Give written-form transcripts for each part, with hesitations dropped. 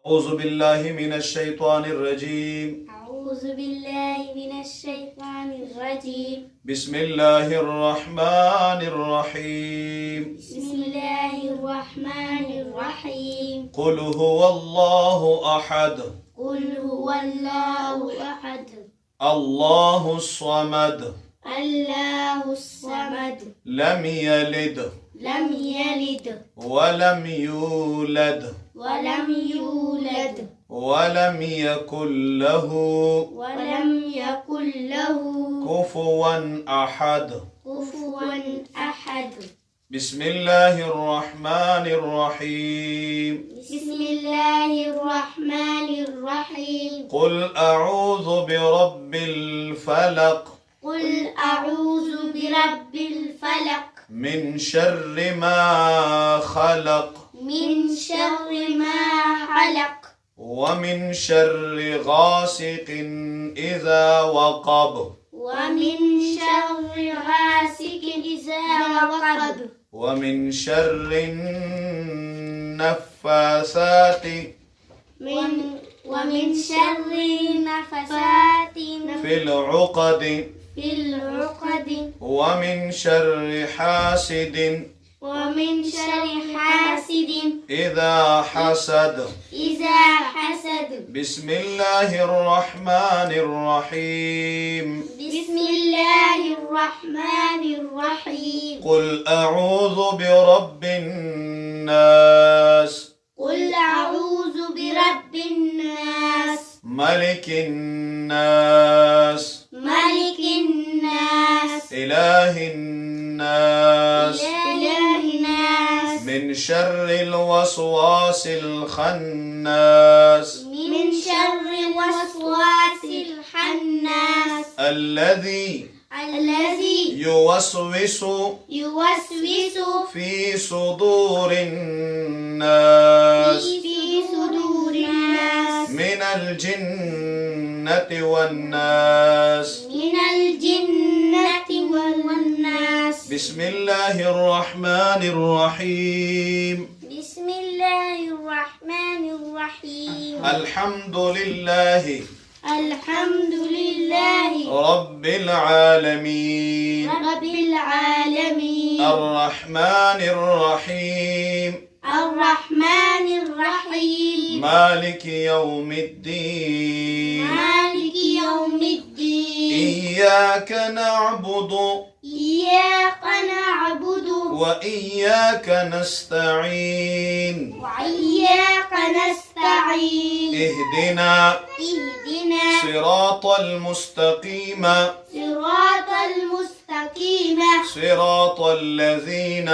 أعوذ بالله من الشيطان الرجيم. أعوذ بالله من الشيطان الرجيم. بسم الله الرحمن الرحيم. بسم الله الرحمن الرحيم. قل هو الله أحد. قل هو الله أحد. الله الصمد. الله الصمد. لم يلد لم يلد ولم يولد ولم يولد ولم يكن له ولم يكن له كفوا أحد. كفوا أحد. بسم الله الرحمن الرحيم. بسم الله الرحمن الرحيم. قل أعوذ برب الفلق قل أعوذ برب الفلق من شر ما خلق من شر ما خلق ومن شر غاسق إذا وقب ومن شر غاسق إذا وقب ومن شر النفاثات ومن شر النفاثات في العقد في العقد ومن شر حاسد ومن شر حاسد إذا حسد. إذا حسد. بسم الله الرحمن الرحيم. بسم الله الرحمن الرحيم. قل أعوذ برب الناس. قل أعوذ برب الناس. ملك الناس. ملك الناس. إله الناس. إله الناس. من شر الوسواس الخناس. من شر الوسواس الخناس. الذي يوسوس في صدور الناس في صدور الناس من الجنة والناس. من الجنة والناس. بسم الله الرحمن الرحيم. بسم الله الرحمن الرحيم. الحمد لله الحمد لله رب العالمين. رب العالمين. الرحمن الرحيم. الرحمن الرحيم. مالك يوم الدين. مالك يوم الدين. إياك نعبد إياك نعبد وإياك نستعين. وإياك نستعين. اهدنا صراط المستقيم صراط المستقيم صراط الذين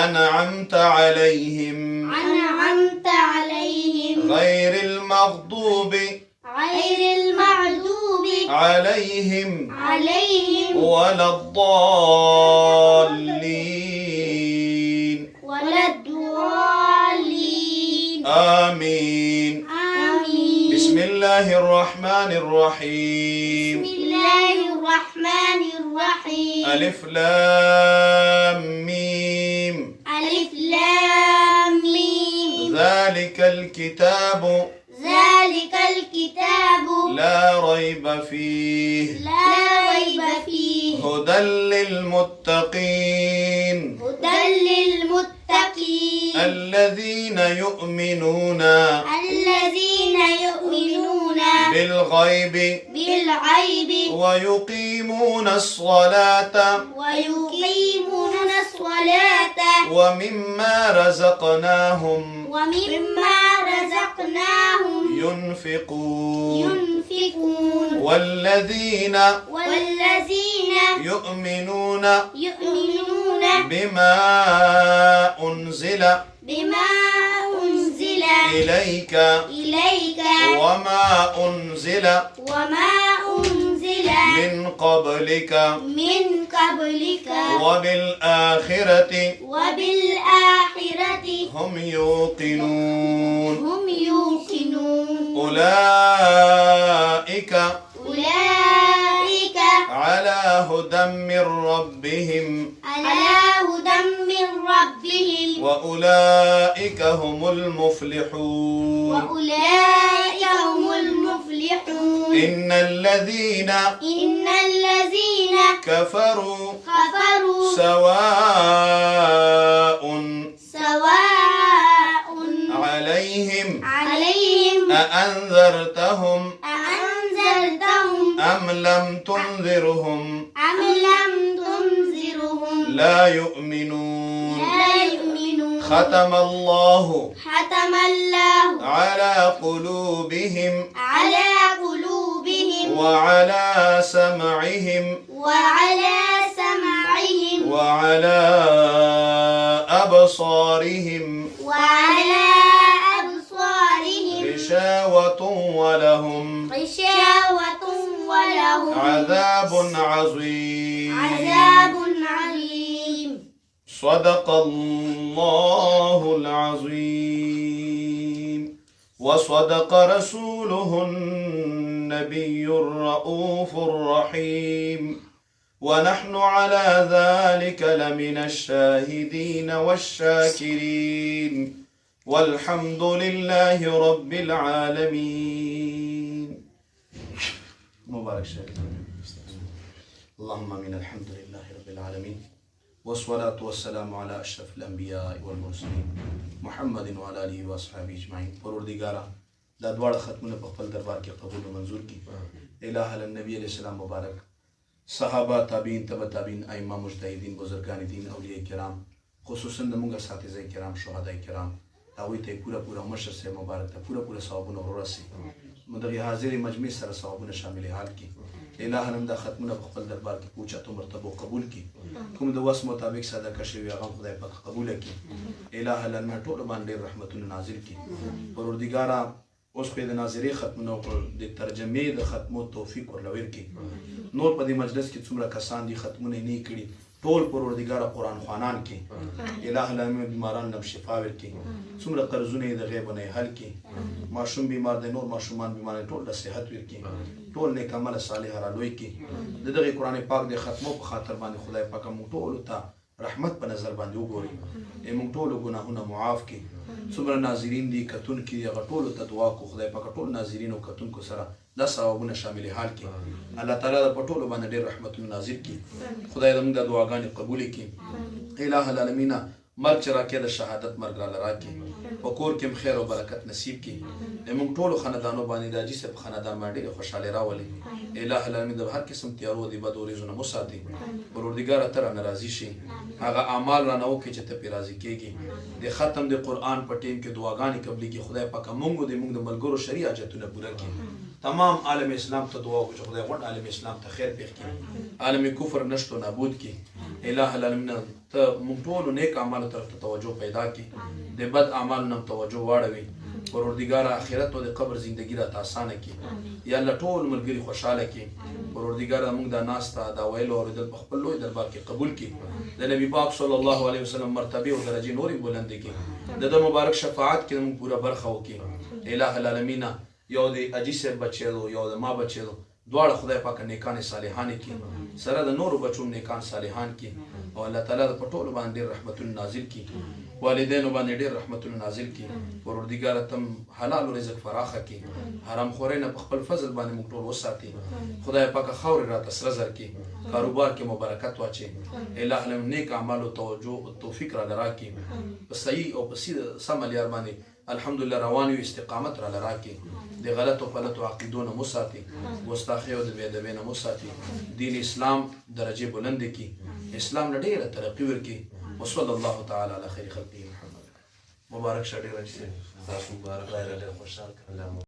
أنعمت عليهم أنعمت عليهم غير المغضوب عليهم ولا الضالين. ولا الضالين. آمين. آمين. بسم الله الرحمن الرحيم. بسم الله الرحمن الرحيم. ألف لام ميم. ألف لام ميم. ذلك الكتاب لا ريب فيه هدى للمتقين الذين يؤمنون بالغيب ويقيمون الصلاة ومما رزقناهم ينفقون والذين يؤمنون بما أنزل إليك وما أنزل من قبلك وبالآخرة هم يوقنون. أولئك على هدى من ربهم وأولئك هم المفلحون وأولئك هم المفلحون إن الذين كفروا سواء عليهم أأنذرتهم أم لم تنذرهم لا يؤمنون ختم الله على قلوبهم وعلى سمعهم وعلى أبصارهم غشاوة ولهم عذاب عظيم صدق الله العظيم وصدق رسوله النبي الرؤوف الرحيم ونحن على ذلك لمن الشاهدين والشاكرين والحمد لله رب العالمين. مبارك شيخ. اللهم من الحمد لله رب العالمين والصلاة والسلام على أشرف الأنبياء والمرسلين محمد وعلى آله وأصحابه أجمعين. پروردگارا دا دواړه ختمونه په خپل دربار کې قبول او منظور کړي. الہ النبی علیہ السلام مبارک، صحابه، تابعین، تبع تابعین، ائمه، مجتهدین، بزرگان دین، اولیاء کرام، خصوصا زموږ اساتذه کرام، شهدا کرام، هغوی ته پوره مشر صاحب مبارک ته پوره ثوابونه ورسي. دغه حاضر مجمع سره ثوابونه شامل حال کړي. الہ الم دا ختمونه په خپل دربار کې پوچاتو مرتبه قبول کړي. کوم د وس مطابق صدقه شوی هغه خدای پاک قبول کړي. الہ الم ټول باندې رحمتونه نازل کړي. پروردگارا اوس په د ناظری ختمونو د ترجمه د ختمو توفیق ورلور کړي. نور په دې مجلس کې څومره کسان دي ختمونه نه کړي، ټول پروردگارا قرآن خوانان کې الہ العالمین بیماران نم شفا ورکړي. څومره قرضونه د غیب نه حل کړي، ماشوم بیمار دی، نور ماشومان بیمار ټول د صحت ورکړي، ټول نیک عمل صالح را لوی کړي. دغه قرآن پاک د ختمو په خاطر باندې خدای پاک موږ ټول ته رحمت په نظر باندې وګوري، موږ ټول ګناهونه معاف کړي. څومره ناظرین دي کتون کې هغه ټول ته دعا کو خدای پاک ټول ناظرین او کتون کو سره دا ثوابونه شامل حال کړي. الله تعالی په ټول باندې ډېر رحمتونه نازل کړي. خدای زموږ د دعاګانې قبول کړي. الہ العالمین مرګ چې راکړي د شهادت مرګ را راکړي، په کور کې خیر او برکت نصیب کړي. موږ ټول خاندانو باندې د حاجي صاحب خاندان باندې خوشاله راولي. الہ العالمین د هر قسم تیارو دی بد اوریزونه مساتي. پروردگار تر ناراضي شي، هغه اعمال را نه وکړي چې ته پې راضي کېږي. د ختم د قرآن په ټیم کې دعاګانې قبلېږي. خدای پاک موږ د ملګرو شرعي حاجتونه پوره کړي. تمام عالم اسلام ته دعا وکړو چې خدای غوږ عالم اسلام ته خیر پېښ کړي، عالم کفر نشت و نابود کړي. الہ العالمین ته موږ ټولو نیک اعمالو طرف ته توجه پیدا کړي، د بد اعمالو نه توجه واړوي. پروردگار آخرت او د قبر زندگی راته اسانه کړي. یا الله ټول ملګري خوشحاله کړي. پروردگار موږ دا ناسته دا ویلو اورېدل په خپل لوی دربار کې قبول کړي. د نبی پاک صلی الله علیه وسلم مرتبه او درجې نورې بلند کړي. د مبارک شفاعت کې موږ پوره برخه وکړي. الہ العالمین یو د حاجي صاحب بچی دو، یو د ما بچی دو، دواړه خدای پاک نیکان صالحان کړي، سره د نورو بچو نیکان صالحان کړي. او الله تعالی په ټولو باندې رحمتونه نازل کړي، والدینو باندې ډېر رحمتونه نازل کړي. پروردګار تم حلال رزق فراخه کړي، حرام خورۍ نه په خپل فضل باندې موږ ټول وساتي. خدای پاک خاورې راته سره زر کړي، کاروبار کې مبارکت واچي. الہ العالمین نیک اعمالو توجه او توفیق را راکړي، په صحیح او په سم لار باندې الحمدلله روان یو، استقامت را راکړي. د غلط او غلط عقیدو نه مساتي، ګستاخی او د بې ادبۍ نه مساتي. دین اسلام درجه بلند کړي، اسلام له ډېره ترقي ورکړي. وصلی الله تعالی علی خیر خلقه محمد. مبارک شه ډېر چې تاسو مبارک راغلی، خوشحال کړم.